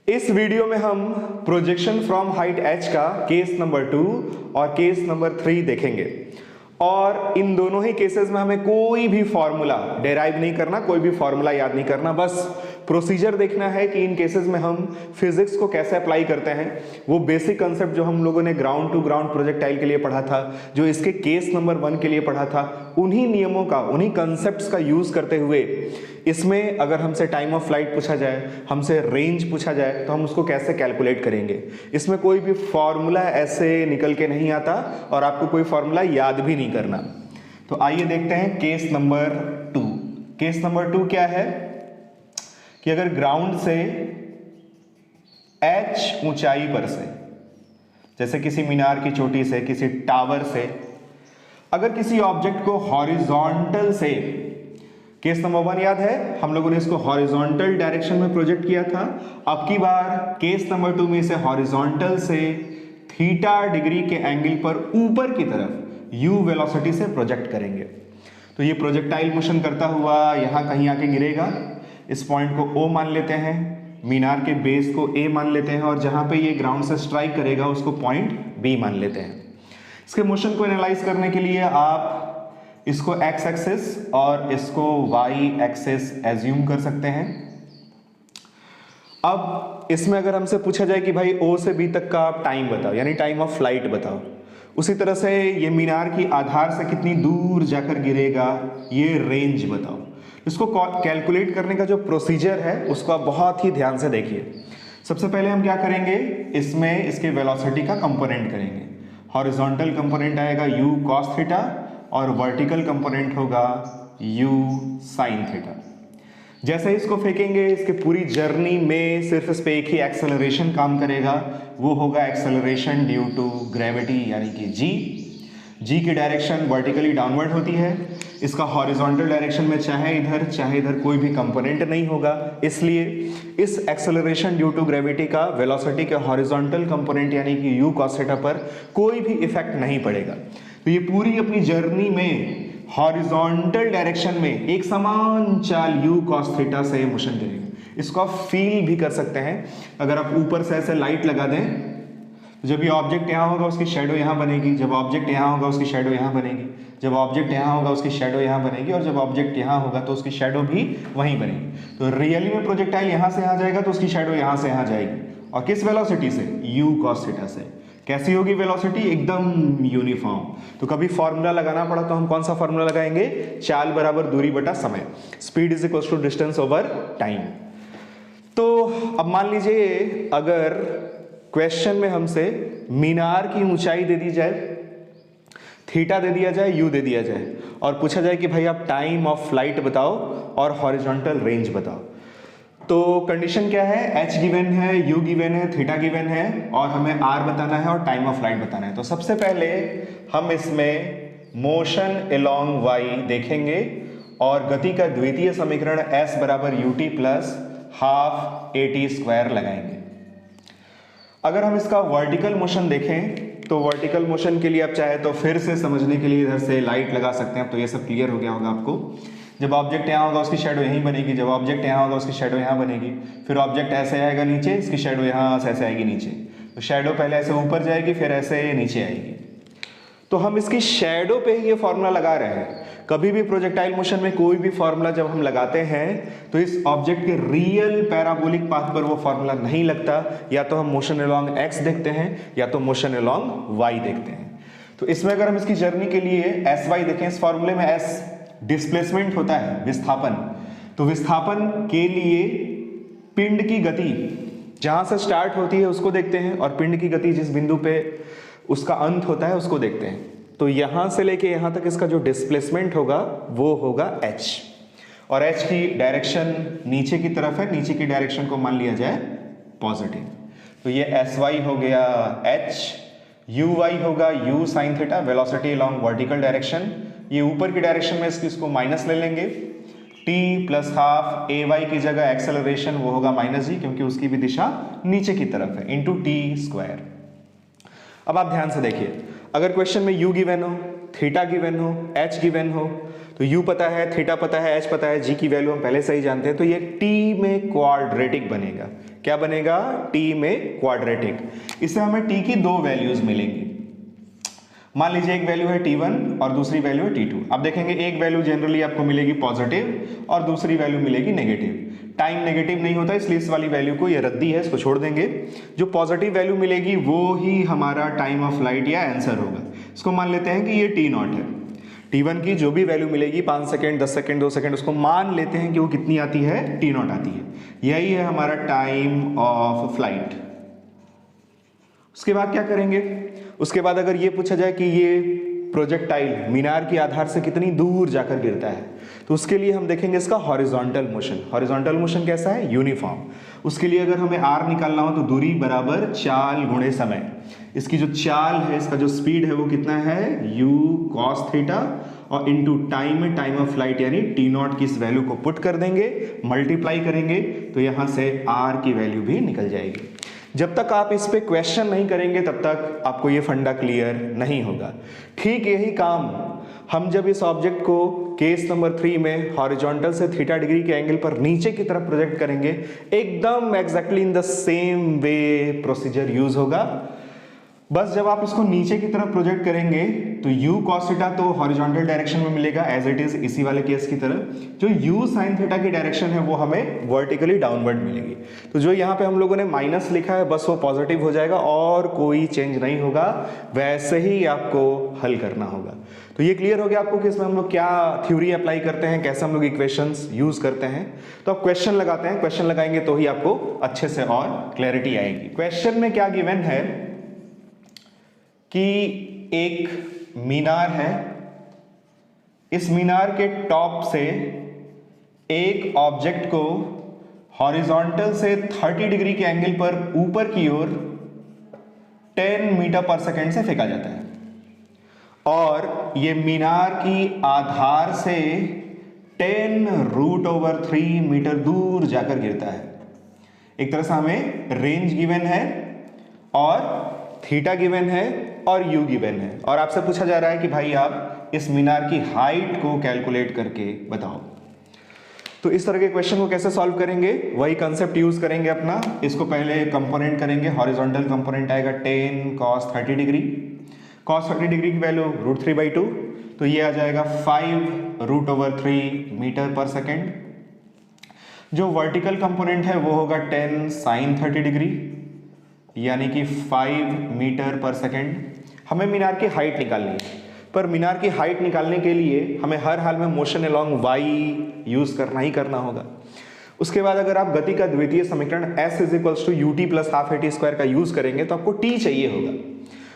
इस वीडियो में हम प्रोजेक्शन फ्रॉम हाइट h का केस नंबर 2 और केस नंबर 3 देखेंगे और इन दोनों ही केसेस में हमें कोई भी फॉर्मूला डेराइव नहीं करना, कोई भी फॉर्मूला याद नहीं करना, बस प्रोसीजर देखना है कि इन केसेस में हम फिजिक्स को कैसे अप्लाई करते हैं। वो बेसिक कंसेप्ट जो हम लोगों ने ग्राउंड टू ग्राउंड प्रोजेक्टाइल के लिए पढ़ा था, जो इसके केस नंबर 1 के लिए पढ़ा था, उन्हीं नियमों का, उन्हीं कंसेप्ट्स का यूज करते हुए इसमें अगर हमसे टाइम ऑफ फ्लाइट पूछा जाए, हमसे रेंज पूछा जाए, तो हम उसको कैसे कैलकुलेट करेंगे। इसमें कोई भी फॉर्मूला ऐसे निकल के नहीं आता और आपको कोई फॉर्मूला याद भी नहीं करना। तो आइए देखते हैं केस नंबर 2। केस नंबर 2 क्या है कि अगर ग्राउंड से h ऊंचाई पर से, जैसे किसी मीनार की चोटी से, किसी टावर से, अगर किसी ऑब्जेक्ट को हॉरिजॉन्टल से, केस नंबर 1 याद है, हम लोगों ने इसको हॉरिजॉन्टल डायरेक्शन में प्रोजेक्ट किया था। अब की बार केस नंबर 2 में इसे हॉरिजॉन्टल से थीटा डिग्री के एंगल पर ऊपर की तरफ u वेलोसिटी से प्रोजेक्ट करेंगे। तो ये प्रोजेक्टाइल मोशन करता हुआ यहां कहीं आके गिरेगा। इस पॉइंट को O मान लेते हैं, मीनार के बेस को A मान लेते हैं और जहां पे ये ग्राउंड से स्ट्राइक करेगा उसको पॉइंट B मान लेते हैं। इसके मोशन को एनालाइज करने के लिए आप इसको x एक्सिस और इसको y एक्सिस एज्यूम कर सकते हैं। अब इसमें अगर हमसे पूछा जाए कि भाई O से B तक का आप टाइम बताओ, यानी टाइम ऑफ फ्लाइट बताओ, उसी तरह से ये मीनार की आधार से कितनी दूर जाकर गिरेगा, ये रेंज बताओ। इसको कैलकुलेट करने का जो प्रोसीजर है उसको आप बहुत ही ध्यान से देखिए। सबसे पहले हम क्या करेंगे, इसमें इसके वेलोसिटी का कंपोनेंट करेंगे। हॉरिजॉन्टल कंपोनेंट आएगा u cos थीटा और वर्टिकल कंपोनेंट होगा u sin थीटा। जैसे ही इसको फेंकेंगे, इसके पूरी जर्नी में सिर्फ इस पे एक ही एक्सेलरेशन काम करेगा, वो होगा एक्सेलरेशन ड्यू टू ग्रेविटी, यानी कि g की डायरेक्शन वर्टिकली डाउनवर्ड होती है। इसका हॉरिजॉन्टल डायरेक्शन में चाहे इधर कोई भी कंपोनेंट नहीं होगा, इसलिए इस एक्सेलरेशन ड्यू टू ग्रेविटी का वेलोसिटी के हॉरिजॉन्टल कंपोनेंट यानी कि u cos थीटा पर कोई भी इफेक्ट नहीं पड़ेगा। तो ये पूरी अपनी जर्नी में हॉरिजॉन्टल डायरेक्शन में एक समान चाल u cos थीटा से मोशन करेगा। इसको आप फील भी कर सकते हैं। अगर आप ऊपर से ऐसे लाइट लगा दें तो जब ये ऑब्जेक्ट यहाँ होगा उसकी शेडो यहाँ बनेगी, जब ऑब्जेक्ट यहाँ होगा उसकी शेडो यहाँ बनेगी, जब ऑब्जेक्ट यहाँ होगा उसकी शेडो यहाँ बनेगी और जब ऑब्जेक्ट यहाँ होगा तो उसकी शेडो भी वहीं बनेगी। तो रियली में प्रोजेक्टाइल यहाँ से यहाँ जाएगा तो उसकी शेडो यहाँ से यहाँ जाएगी। और किस वेलोसिटी से? u cos थीटा से। कैसी होगी वेलोसिटी? एकदम यूनिफॉर्म। तो कभी फॉर्मूला लगाना पड़ा तो हम कौन सा फॉर्मूला लगाएंगे? चाल बराबर दूरी बटा समय, speed is equal to distance over time. तो अब मान लीजिए अगर क्वेश्चन में हमसे मीनार की ऊंचाई दे दी जाए, थीटा दे दिया जाए, u दे दिया जाए और पूछा जाए कि भाई आप टाइम ऑफ फ्लाइट बताओ और हॉरिजॉन्टल रेंज बताओ, तो कंडीशन क्या है? h गिवन है, u गिवन है, थीटा गिवन है और हमें r बताना है और टाइम ऑफ फ्लाइट बताना है। तो सबसे पहले हम इसमें मोशन अलोंग y देखेंगे और गति का द्वितीय समीकरण s बराबर ut plus half at square लगाएंगे। अगर हम इसका वर्टिकल मोशन देखें तो वर्टिकल मोशन के लिए आप चाहे तो फिर से समझने के लिए इधर से लाइट लगा सकते हैं। अब तो ये सब क्लियर हो गया होगा आपको। जब ऑब्जेक्ट यहाँ होगा उसकी शेडो यहीं बनेगी, जब ऑब्जेक्ट यहाँ होगा उसकी शेडो यहाँ बनेगी, फिर ऑब्जेक्ट ऐसे आएगा नीचे, इसकी शेडो यहाँ से ऐसे आएगी नीचे। तो शेडो पहले ऐसे ऊपर जाएगी फिर ऐसे नीचे आएगी। तो हम इसकी शेडो पे ही ये फॉर्मूला लगा रहे हैं। कभी भी प्रोजेक्टाइल मोशन में कोई भी फॉर्मूला जब हम लगाते हैं तो इस ऑब्जेक्ट के रियल पैराबोलिक पाथ पर वो फॉर्मूला नहीं लगता। या तो हम मोशन अलोंग x देखते हैं या तो मोशन अलोंग y देखते हैं। तो इसमें अगर हम इसकी जर्नी के लिए sy देखें, इस फॉर्मूले में s डिस्प्लेसमेंट होता है, विस्थापन। तो विस्थापन के लिए पिंड की गति जहां से स्टार्ट होती है उसको देखते हैं और पिंड की गति जिस बिंदु पे उसका अंत होता है उसको देखते हैं। तो यहां से लेके यहां तक इसका जो डिस्प्लेसमेंट होगा वो होगा h और h की डायरेक्शन नीचे की तरफ है, नीचे की डायरेक्शन को मान लिया जाए पॉजिटिव। तो ये sy हो गया h, uy होगा u sin theta, velocity along vertical direction. ये ऊपर की डायरेक्शन में इसको माइनस ले लेंगे, t प्लस हाफ ay की जगह एक्सेलरेशन वो होगा माइनस g क्योंकि उसकी भी दिशा नीचे की तरफ है, इंटू t स्क्वायर। अब आप ध्यान से देखिए, अगर क्वेश्चन में u गिवन हो, थीटा गिवन हो, h गिवन हो, तो u पता है, थीटा पता है, h पता है, g की वैल्यू हम पहले से ही जानते हैं, तो ये t में क्वाड्रेटिक बनेगा। क्या बनेगा, t में क्वाड्रेटिक। इससे हमें t की दो वैल्यूज मिलेंगी। मान लीजिए एक वैल्यू है t1 और दूसरी वैल्यू है t2। अब देखेंगे एक वैल्यू जनरली आपको मिलेगी पॉजिटिव और दूसरी वैल्यू मिलेगी नेगेटिव। टाइम नेगेटिव नहीं होता इसलिए इस वाली वैल्यू को, ये रद्दी है, इसको छोड़ देंगे। जो पॉजिटिव वैल्यू मिलेगी वो ही हमारा टाइम ऑफ फ्लाइट या आंसर होगा। इसको मान लेते हैं कि ये t0 है। t1 की जो भी वैल्यू मिलेगी 5 सेकेंड, 10 सेकेंड, 2 सेकेंड, उसको मान लेते हैं कि वो कितनी आती है, t0 आती है। यही है हमारा टाइम ऑफ फ्लाइट। उसके बाद क्या करेंगे, उसके बाद अगर ये पूछा जाए कि ये प्रोजेक्टाइल मीनार की आधार से कितनी दूर जाकर गिरता है, तो उसके लिए हम देखेंगे इसका हॉरिजॉन्टल मोशन। हॉरिजॉन्टल मोशन कैसा है, यूनिफॉर्म। उसके लिए अगर हमें r निकालना हो तो दूरी बराबर चाल गुणे समय। इसकी जो चाल है, इसका जो स्पीड है वो कितना है, u cos थीटा और इनटू टाइम में टाइम ऑफ फ्लाइट यानी t0 की इस वैल्यू को पुट कर देंगे, मल्टीप्लाई करेंगे तो यहां से r की वैल्यू भी निकल जाएगी। जब तक आप इस पे क्वेश्चन नहीं करेंगे तब तक आपको ये फंडा क्लियर नहीं होगा। ठीक यही काम हम जब इस ऑब्जेक्ट को केस नंबर 3 में हॉरिजॉन्टल से थीटा डिग्री के एंगल पर नीचे की तरफ प्रोजेक्ट करेंगे, एकदम exactly in the same way procedure use होगा। बस जब आप इसको नीचे की तरफ प्रोजेक्ट करेंगे तो u cos थीटा तो हॉरिजॉन्टल डायरेक्शन में मिलेगा एज इट इज, इसी वाले केस की तरह। जो u sin थीटा की डायरेक्शन है वो हमें वर्टिकली डाउनवर्ड मिलेगी। तो जो यहाँ पे हम लोगों ने माइनस लिखा है बस वो पॉजिटिव हो जाएगा और कोई चेंज नहीं होगा, वैसे ही आपको हल करना होगा। तो ये क्लियर हो गया आपको कि इसमें हम लोग क्या थ्योरी अप्लाई करते हैं, कैसे हम लोग इक्वेशंस यूज करते हैं। तो आप क्वेश्चन लगाते हैं, क्वेश्चन लगाएंगे तो ही आपको अच्छे से और क्लैरिटी आएगी। क्वेश्चन में क्या गिवन है कि एक मीनार है, इस मीनार के टॉप से एक ऑब्जेक्ट को हॉरिजॉन्टल से 30 डिग्री के एंगल पर ऊपर की ओर 10 मीटर पर सेकेंड से फेंका जाता है और ये मीनार की आधार से 10√3 मीटर दूर जाकर गिरता है। एक तरह से हमें रेंज गिवन है और थीटा गिवन है और u गिवन है और आपसे पूछा जा रहा है कि भाई आप इस मीनार की हाइट को कैलकुलेट करके बताओ। तो इस तरह के क्वेश्चन को कैसे सॉल्व करेंगे, वही कंसेप्ट यूज करेंगे अपना। इसको पहले कंपोनेंट करेंगे, हॉरिजॉन्टल कंपोनेंट आएगा 10 cos 30 डिग्री। cos 30 डिग्री की वैल्यू √3/2, तो ये आ जाएगा 5√3 मीटर पर सेकेंड। जो वर्टिकल कंपोनेंट है वो होगा 10 sin 30 डिग्री यानी कि 5 मीटर पर सेकेंड। हमें मीनार की हाइट निकालनी है, पर मीनार की हाइट निकालने के लिए हमें हर हाल में मोशन अलोंग y यूज करना ही करना होगा। उसके बाद अगर आप गति का द्वितीय समीकरण s = ut + ½ at² का यूज करेंगे तो आपको t चाहिए होगा।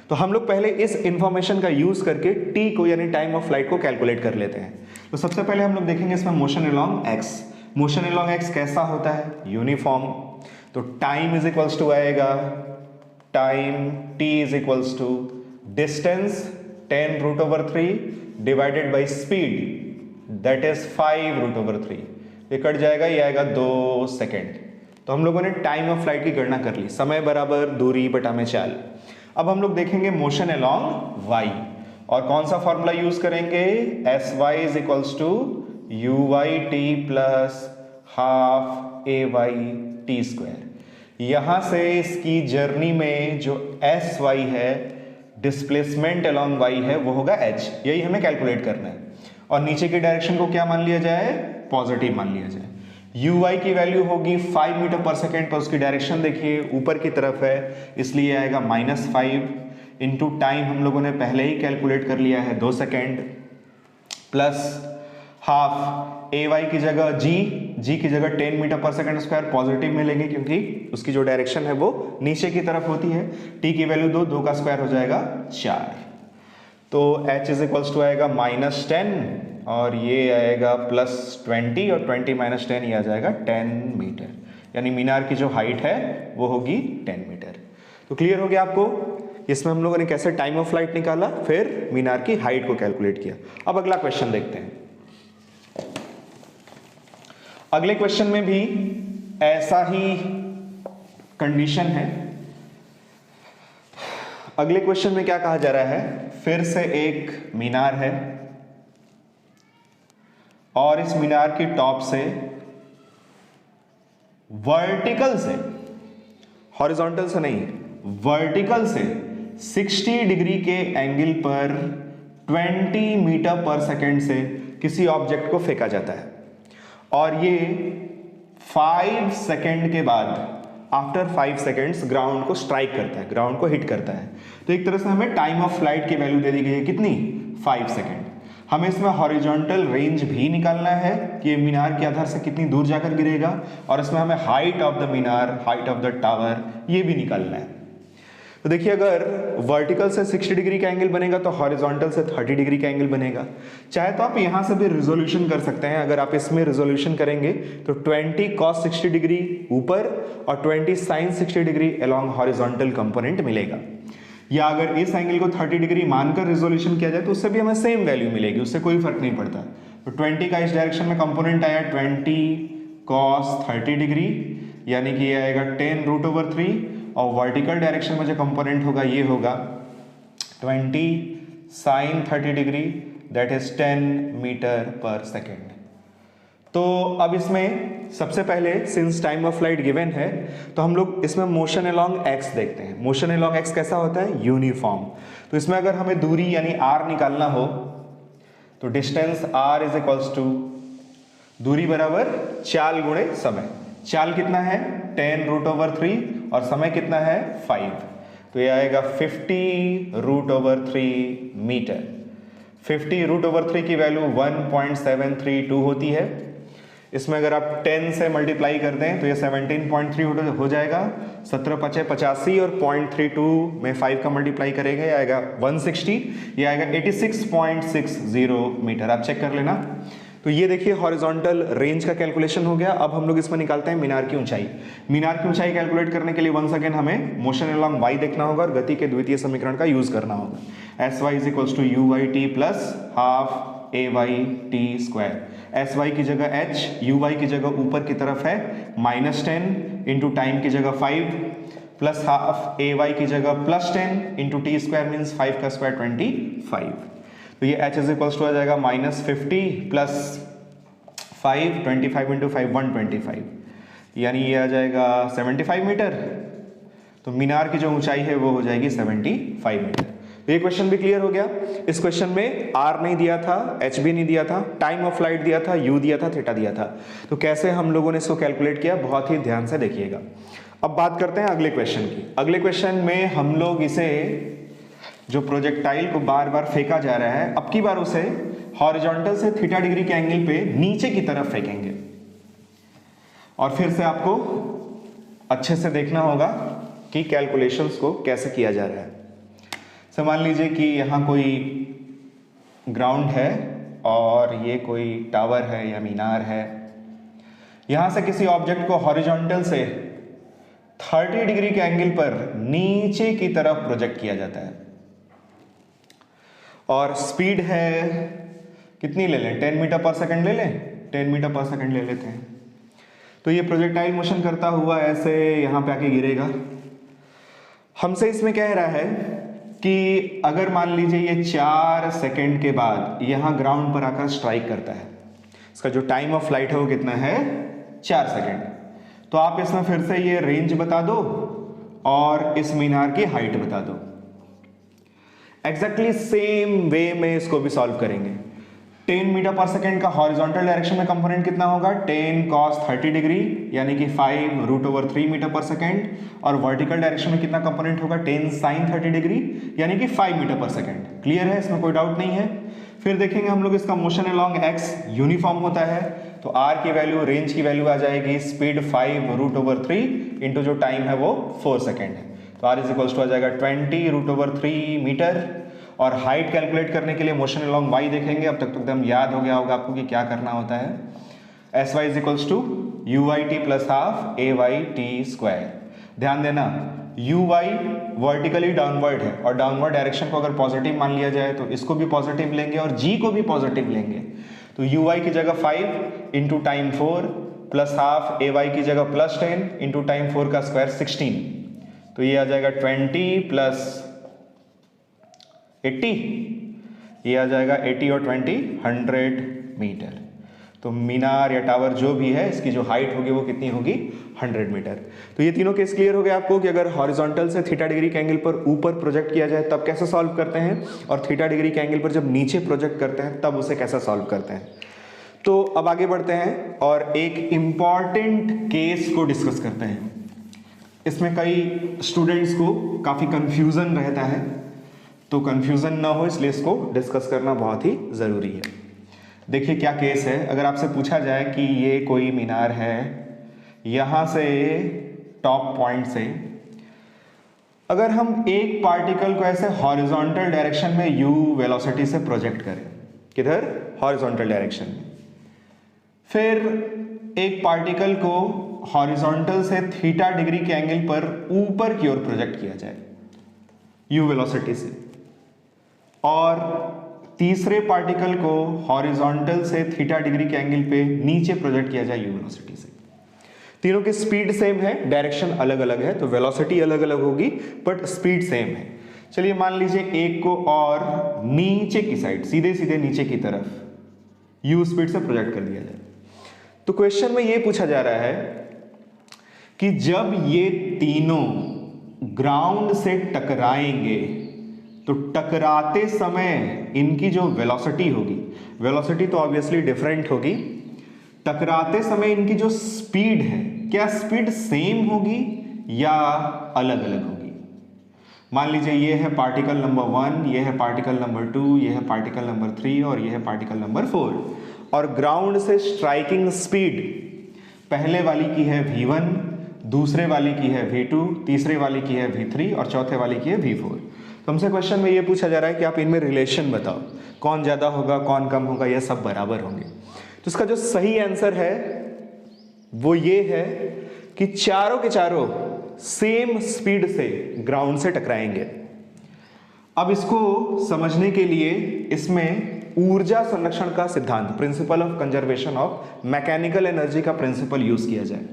तो हम लोग पहले इस इंफॉर्मेशन का यूज करके t को यानी टाइम ऑफ फ्लाइट को कैलकुलेट कर लेते हैं। तो सबसे पहले हम लोग देखेंगे इसमें motion along x। Motion along x कैसा होता है, यूनिफॉर्म। तो टाइम = आएगा time t = distance 10√3 divided by speed that is 5√3। ये कट जाएगा, ये आएगा 2 सेकेंड। तो हम लोगों ने टाइम ऑफ फ्लाइट की गणना कर ली, समय बराबर दूरी बटा में चाल। अब हम लोग देखेंगे मोशन अलोंग y और कौन सा फॉर्मूला यूज करेंगे, sy = uyt + ½ ay/t²। यहां से इसकी जर्नी में जो sy है, डिस्प्लेसमेंट अलोंग y है, वो होगा h। यही हमें कैलकुलेट करना है। और नीचे की डायरेक्शन को क्या मान लिया जाए, पॉजिटिव मान लिया जाए। uy की वैल्यू होगी 5 मीटर पर सेकेंड, पर उसकी डायरेक्शन देखिए ऊपर की तरफ है, इसलिए आएगा -5 इंटू टाइम हम लोगों ने पहले ही कैलकुलेट कर लिया है 2 सेकेंड, प्लस हाफ ay की जगह g की जगह 10 metre per second square positive में लेंगे क्योंकि उसकी जो डायरेक्शन है वो नीचे की तरफ होती है। t की वैल्यू 2 का स्क्वायर हो जाएगा 4। तो h = आएगा -10 और ये आएगा +20 और 20 - 10 ये आ जाएगा 10 मीटर, यानी मीनार की जो हाइट है वो होगी 10 मीटर। तो क्लियर हो गया आपको, इसमें हम लोगों ने कैसे टाइम ऑफ फ्लाइट निकाला, फिर मीनार की हाइट को कैलकुलेट किया। अब अगला क्वेश्चन देखते हैं। अगले क्वेश्चन में भी ऐसा ही कंडीशन है। अगले क्वेश्चन में क्या कहा जा रहा है, फिर से एक मीनार है और इस मीनार की टॉप से वर्टिकल से हॉरिजॉन्टल से नहीं, वर्टिकल से 60 डिग्री के एंगल पर 20 मीटर पर सेकेंड से किसी ऑब्जेक्ट को फेंका जाता है और ये 5 सेकेंड के बाद, आफ्टर 5 सेकेंड्स ग्राउंड को स्ट्राइक करता है, ग्राउंड को हिट करता है। तो एक तरह से हमें टाइम ऑफ फ्लाइट की वैल्यू दे दी गई है कितनी, 5 सेकेंड। हमें इसमें हॉरिजॉन्टल रेंज भी निकालना है कि ये मीनार के आधार से कितनी दूर जाकर गिरेगा, और इसमें हमें height of the Minar, height of the tower, ये भी निकालना है। तो देखिए, अगर वर्टिकल से 60 डिग्री का एंगल बनेगा तो हॉरिजॉन्टल से 30 डिग्री का एंगल बनेगा। चाहे तो आप यहां से भी रिजोल्यूशन कर सकते हैं। अगर आप इसमें रिजोल्यूशन करेंगे तो 20 cos 60 डिग्री ऊपर और 20 sin 60 degree along horizontal component मिलेगा। या अगर इस एंगल को 30 डिग्री मानकर रिजोल्यूशन किया जाए तो उससे भी हमें सेम वैल्यू मिलेगी, उससे कोई फर्क नहीं पड़ता। तो 20 का इस डायरेक्शन में कंपोनेंट आया 20 cos 30 डिग्री, यानी कि ये आएगा 10√3, और वर्टिकल डायरेक्शन में जो कंपोनेंट होगा ये होगा 20 sin 30 degree, that is 10 metre per second. तो अब इसमें सबसे पहले since time of flight given है तो हम लोग इसमें मोशन अलोंग एक्स देखते हैं। मोशन अलोंग एक्स कैसा होता है, यूनिफॉर्म। तो इसमें अगर हमें दूरी यानी आर निकालना हो तो distance R is equals to दूरी बराबर चाल गुणे समय। चाल कितना है 10√3 और समय कितना है 5, तो ये आएगा 50√3 मीटर। 50√3 की वैल्यू 1.732 होती है। इसमें अगर आप 10 से मल्टीप्लाई कर दें तो ये 17.3 हो जाएगा। 17×5 = 85 और 0.32 में 5 का मल्टीप्लाई करेंगे आएगा 160, ये आएगा 86.60 मीटर। आप चेक कर लेना। तो ये देखिए हॉरिजॉन्टल रेंज का कैलकुलेशन हो गया। अब हम लोग इसमें निकालते हैं मीनार की ऊंचाई। मीनार की ऊंचाई कैलकुलेट करने के लिए वंस अगेन हमें मोशन अलोंग y देखना होगा और गति के द्वितीय समीकरण का यूज करना होगा। sy = uy_t + ½ ay_t²। sy की जगह h, uy की जगह ऊपर की तरफ है -10 इंटू टाइम की जगह 5 प्लस हाफ ay की जगह +10 इंटू t² मीन्स 5 का स्क्वायर 25। तो ये h इज आ जाएगा -50 प्लस 5, 25 इंटू 5 125, यानी ये आ जाएगा 75 मीटर। तो मीनार की जो ऊंचाई है वो हो जाएगी 75 मीटर। तो ये क्वेश्चन भी क्लियर हो गया। इस क्वेश्चन में r नहीं दिया था, h भी नहीं दिया था, टाइम ऑफ फ्लाइट दिया था, u दिया था, थीटा दिया था। तो कैसे हम लोगों ने इसको कैलकुलेट किया, बहुत ही ध्यान से देखिएगा। अब बात करते हैं अगले क्वेश्चन की। अगले क्वेश्चन में हम लोग इसे जो प्रोजेक्टाइल को बार बार फेंका जा रहा है, अब की बार उसे हॉरिजॉन्टल से थीटा डिग्री के एंगल पे नीचे की तरफ फेंकेंगे। और फिर से आपको अच्छे से देखना होगा कि कैलकुलेशंस को कैसे किया जा रहा है। तो मान लीजिए कि यहाँ कोई ग्राउंड है और ये कोई टावर है या मीनार है। यहाँ से किसी ऑब्जेक्ट को हॉरिजॉन्टल से 30 डिग्री के एंगल पर नीचे की तरफ प्रोजेक्ट किया जाता है और स्पीड है कितनी ले लें, 10 मीटर पर सेकंड ले लें, 10 मीटर पर सेकंड ले लेते हैं। तो ये प्रोजेक्टाइल मोशन करता हुआ ऐसे यहाँ पे आके गिरेगा। हमसे इसमें कह रहा है कि अगर मान लीजिए ये 4 सेकंड के बाद यहाँ ग्राउंड पर आकर स्ट्राइक करता है, इसका जो टाइम ऑफ फ्लाइट है वो कितना है 4 सेकंड। तो आप इसमें फिर से ये रेंज बता दो और इस मीनार की हाइट बता दो। एग्जैक्टली सेम वे में इसको भी सॉल्व करेंगे। 10 मीटर पर सेकेंड का हॉरिजॉन्टल डायरेक्शन में कंपोनेंट कितना होगा 10 cos 30 डिग्री यानी कि 5√3 मीटर पर सेकेंड, और वर्टिकल डायरेक्शन में कितना कंपोनेंट होगा 10 sin 30 डिग्री यानी कि 5 मीटर पर सेकेंड। क्लियर है, इसमें कोई डाउट नहीं है। फिर देखेंगे हम लोग इसका मोशन अलोंग x यूनिफॉर्म होता है, तो r की वैल्यू, रेंज की वैल्यू आ जाएगी स्पीड 5√3 इंटू जो टाइम है वो 4 सेकेंड है। तो r इज आ जाएगा 20√3 मीटर। और हाइट कैलकुलेट करने के लिए मोशन अलोंग y देखेंगे। अब तक तो एकदम याद हो गया होगा आपको कि क्या करना होता है। sy is uy_t + ½ ay_t²। ध्यान देना uy वर्टिकली डाउनवर्ड है और डाउनवर्ड डायरेक्शन को अगर पॉजिटिव मान लिया जाए तो इसको भी पॉजिटिव लेंगे और g को भी पॉजिटिव लेंगे। तो uy की जगह 5 into time 4 plus half ay की जगह +10 इंटू टाइम 4 का स्क्वायर 16। तो ये आ जाएगा 20 प्लस 80, ये आ जाएगा 80 और 20 100 मीटर। तो मीनार या टावर जो भी है इसकी जो हाइट होगी वो कितनी होगी 100 मीटर। तो ये तीनों केस क्लियर हो गए आपको कि अगर हॉरिजॉन्टल से थीटा डिग्री के एंगल पर ऊपर प्रोजेक्ट किया जाए तब कैसे सॉल्व करते हैं, और थीटा डिग्री के एंगल पर जब नीचे प्रोजेक्ट करते हैं तब उसे कैसे सॉल्व करते हैं। तो अब आगे बढ़ते हैं और एक इंपॉर्टेंट केस को डिस्कस करते हैं। इसमें कई स्टूडेंट्स को काफ़ी कंफ्यूजन रहता है, तो कंफ्यूजन ना हो इसलिए इसको डिस्कस करना बहुत ही ज़रूरी है। देखिए क्या केस है, अगर आपसे पूछा जाए कि ये कोई मीनार है, यहाँ से टॉप पॉइंट से अगर हम एक पार्टिकल को ऐसे हॉरिजॉन्टल डायरेक्शन में u वेलोसिटी से प्रोजेक्ट करें, किधर, हॉरिजॉन्टल डायरेक्शन में, फिर एक पार्टिकल को हॉरिजॉन्टल से थीटा डिग्री के एंगल पर ऊपर की ओर प्रोजेक्ट किया जाए u वेलोसिटी से, और तीसरे पार्टिकल को हॉरिजॉन्टल से थीटा डिग्री के एंगल पे नीचे प्रोजेक्ट किया जाए u वेलोसिटी से। तीनों की स्पीड सेम है, डायरेक्शन अलग अलग है, तो वेलोसिटी अलग अलग होगी बट स्पीड सेम है। चलिए मान लीजिए एक को और नीचे की साइड, सीधे सीधे नीचे की तरफ u स्पीड से प्रोजेक्ट कर दिया जाए। तो क्वेश्चन में ये पूछा जा रहा है कि जब ये तीनों ग्राउंड से टकराएंगे तो टकराते समय इनकी जो वेलोसिटी होगी, वेलोसिटी तो ऑब्वियसली डिफरेंट होगी, टकराते समय इनकी जो स्पीड है, क्या स्पीड सेम होगी या अलग अलग होगी। मान लीजिए ये है पार्टिकल नंबर 1, ये है पार्टिकल नंबर 2, ये है पार्टिकल नंबर 3 और ये है पार्टिकल नंबर 4, और ग्राउंड से स्ट्राइकिंग स्पीड पहले वाली की है v1, दूसरे वाली की है v2, तीसरे वाली की है v3 और चौथे वाली की है v4। तो हमसे क्वेश्चन में ये पूछा जा रहा है कि आप इनमें रिलेशन बताओ, कौन ज़्यादा होगा कौन कम होगा या सब बराबर होंगे। तो इसका जो सही आंसर है वो ये है कि चारों के चारों सेम स्पीड से ग्राउंड से टकराएंगे। अब इसको समझने के लिए इसमें ऊर्जा संरक्षण का सिद्धांत, principle of conservation of mechanical energy का प्रिंसिपल यूज किया जाए।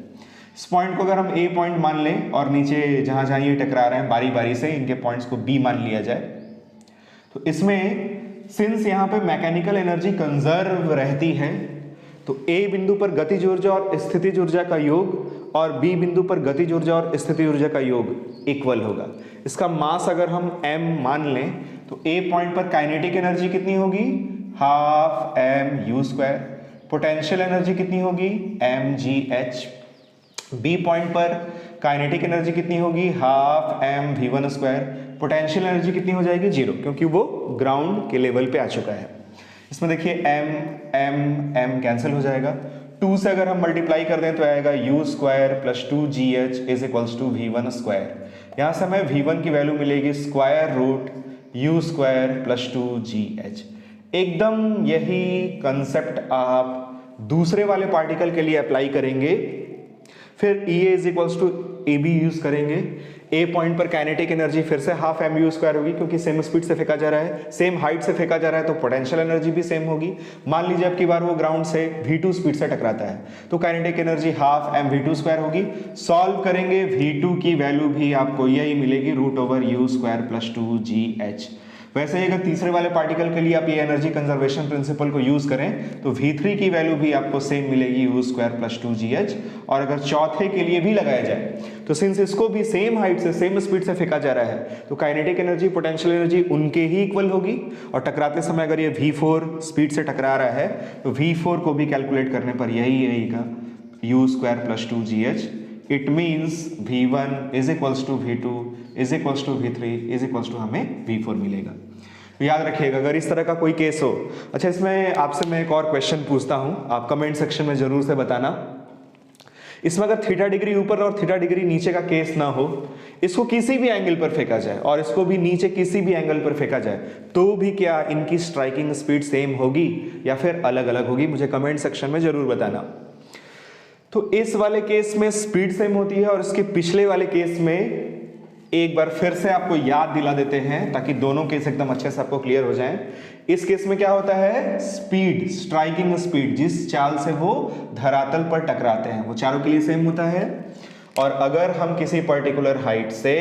इस पॉइंट को अगर हम ए पॉइंट मान लें और नीचे जहां जहां ये टकरा रहे हैं बारी बारी से इनके पॉइंट्स को बी मान लिया जाए, तो इसमें सिंस यहां पे मैकेनिकल एनर्जी कंजर्व रहती है तो ए बिंदु पर गतिज ऊर्जा और स्थितिज ऊर्जा का योग और बी बिंदु पर गतिज ऊर्जा और स्थितिज ऊर्जा का योग इक्वल होगा। इसका मास अगर हम m मान लें तो ए पॉइंट पर काइनेटिक एनर्जी कितनी होगी, हाफ m(u²), पोटेंशियल एनर्जी कितनी होगी, mgh। बी पॉइंट पर काइनेटिक एनर्जी कितनी होगी, हाफ mv1², पोटेंशियल एनर्जी कितनी हो जाएगी, 0, क्योंकि वो ग्राउंड के लेवल पे आ चुका है। इसमें देखिए m कैंसिल हो जाएगा, 2 से अगर हम मल्टीप्लाई कर दें तो आएगा u² + 2gh is equals to v1²। यहाँ से हमें v1 की वैल्यू मिलेगी √u² + 2gh। एकदम यही कंसेप्ट आप दूसरे वाले पार्टिकल के लिए अप्लाई करेंगे, फिर E is equals to AB use करेंगे। ए पॉइंट पर काइनेटिक एनर्जी फिर से हाफ mv² होगी क्योंकि सेम स्पीड से फेंका जा रहा है, सेम हाइट से फेंका जा रहा है, तो पोटेंशियल एनर्जी भी सेम होगी। मान लीजिए अब की बार वो ग्राउंड से v2 स्पीड से टकराता है तो काइनेटिक एनर्जी हाफ mv2² होगी। सॉल्व करेंगे v2 की वैल्यू भी आपको यही मिलेगी √u² + 2gh। वैसे ही अगर तीसरे वाले पार्टिकल के लिए आप ये एनर्जी कंजर्वेशन प्रिंसिपल को यूज करें तो v3 की वैल्यू भी आपको सेम मिलेगी u² + 2gh। और अगर चौथे के लिए भी लगाया जाए तो सिंस इसको भी सेम हाइट से सेम स्पीड से फेंका जा रहा है तो काइनेटिक एनर्जी पोटेंशियल एनर्जी उनके ही इक्वल होगी, और टकराते समय अगर ये v4 स्पीड से टकरा रहा है तो v4 को भी कैलकुलेट करने पर यही रहेगा u² + 2gh। It means v1 is equals to v2 is equals to v3 is equals to हमें v4 मिलेगा। तो याद रखिएगा अगर इस तरह का कोई केस हो। अच्छा, इसमें आपसे मैं एक और क्वेश्चन पूछता हूं, आप कमेंट सेक्शन में जरूर से बताना। इसमें अगर थीटा डिग्री ऊपर और थीटा डिग्री नीचे का केस ना हो, इसको किसी भी एंगल पर फेंका जाए और इसको भी नीचे किसी भी एंगल पर फेंका जाए तो भी क्या इनकी स्ट्राइकिंग स्पीड सेम होगी या फिर अलग अलग होगी, मुझे कमेंट सेक्शन में जरूर बताना। तो इस वाले केस में स्पीड सेम होती है और इसके पिछले वाले केस में एक बार फिर से आपको याद दिला देते हैं ताकि दोनों केस एकदम अच्छे से आपको क्लियर हो जाएं। इस केस में क्या होता है, स्पीड, स्ट्राइकिंग स्पीड, जिस चाल से वो धरातल पर टकराते हैं वो चारों के लिए सेम होता है। और अगर हम किसी पर्टिकुलर हाइट से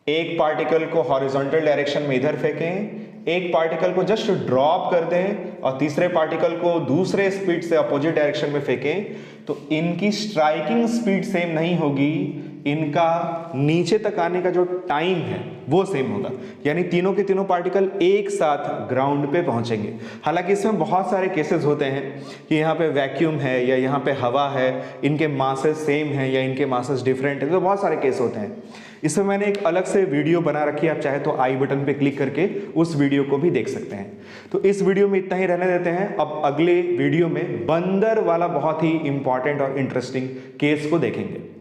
एक पार्टिकल को हॉरिजॉन्टल डायरेक्शन में इधर फेंकें, एक पार्टिकल को जस्ट ड्रॉप कर दें और तीसरे पार्टिकल को दूसरे स्पीड से अपोजिट डायरेक्शन में फेंकें तो इनकी स्ट्राइकिंग स्पीड सेम नहीं होगी, इनका नीचे तक आने का जो टाइम है वो सेम होगा, यानी तीनों के तीनों पार्टिकल एक साथ ग्राउंड पे पहुंचेंगे। हालांकि इसमें बहुत सारे केसेस होते हैं कि यहाँ पे वैक्यूम है या यहाँ पे हवा है, इनके मासेस सेम है या इनके मासेस डिफरेंट है, तो बहुत सारे केस होते हैं। इसमें मैंने एक अलग से वीडियो बना रखी है, आप चाहे तो आई बटन पे क्लिक करके उस वीडियो को भी देख सकते हैं। तो इस वीडियो में इतना ही रहने देते हैं। अब अगले वीडियो में बंदर वाला बहुत ही इंपॉर्टेंट और इंटरेस्टिंग केस को देखेंगे।